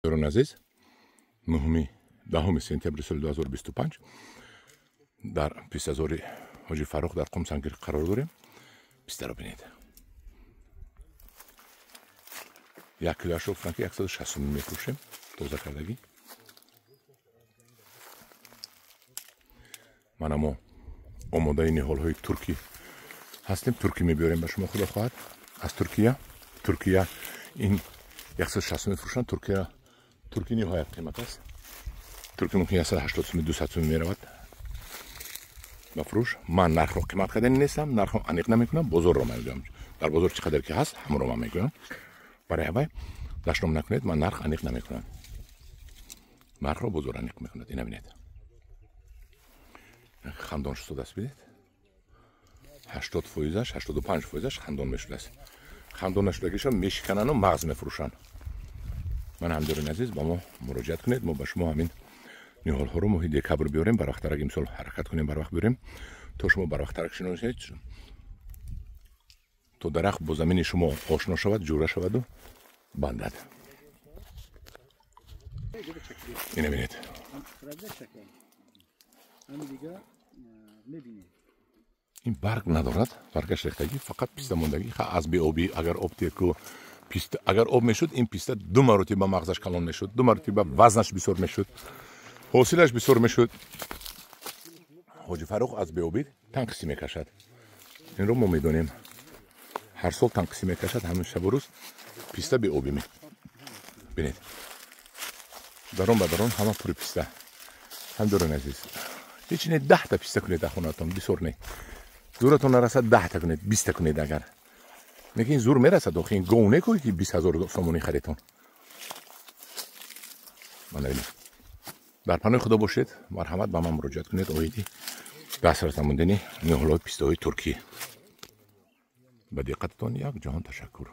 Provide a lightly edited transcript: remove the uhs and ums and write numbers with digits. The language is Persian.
دوستان عزیز 10 سپتامبر سال 2025 در پیستازوری حاجی فاروق در قم سنگیر قرار داریم. پیستا رو ببینید. 1 کیلو اشرف فرانکی 160 میفروشیم. تازه کردگی. من اما آماده نهال های ترکی هستیم. ترکی میبریم به شما خدا خواهد. از ترکیه این 160 میفروشن. ترکی نهایت قیمت است. ترکی ممکن 180 سوم 200 سوم میرود بفروش. من نرخ رو قیمت کردن نیستم. نرخ رو انیق نمیکنم. بازار رو میگم. در بازار چقدر که هست همون رو من میگم. برای همه دشنام نکنید. من نرخ انیق نمیکنم. نرخ رو بازار انیق میکند. این ببینید. خندان شده دست بدید. 80%، 85% خندان میشده است. خندان نشدگیشون میشکنن و مغز میفروشن. من همدارین عزیز با ما مراجعت کنید. ما به شما همین نهال ها رو ماه دکبر بیاریم. بر وقت ترک امسال حرکت کنیم. بر وقت بریم تا شما بر وقت ترک شناسید. تو درخت با زمین شما آشنا شود، جوره شود و بندد. اینو ببینید. این برگ ندارد. برگش ریختگی فقط پیستا موندگی. از بی آبی اگر آب تیکو پیستا اگر آب میشد این پیستا 2 مرتبه مغزش کلان میشد. 2 مرتبه وزنش بسیار میشد. حاصلش بسیار میشد. حاجی فاروق از بی آبی تنقسی میکشد. این رو ما میدونیم. هر سال تنقسی میکشد. همین شب و روز پیستا بی آبی می. ببینید. درون بدرون همه پر پیستا. هم دارن عزیز. هیچ نه 10 تا پیستا کنید در خونه‌تون بسیار نه. زورتون نرسد 10 تا کنید 20 تا کنید اگر. میگه این زور میرسد آخه این گونه کوی که 20000 سومونی خریدتون. من ببینید. در پناه خدا باشید. مرحمت به من مراجعت کنید. اویدی دسترس نموندنی نهال پیستاهای ترکی. با دقتتون یک جهان تشکر.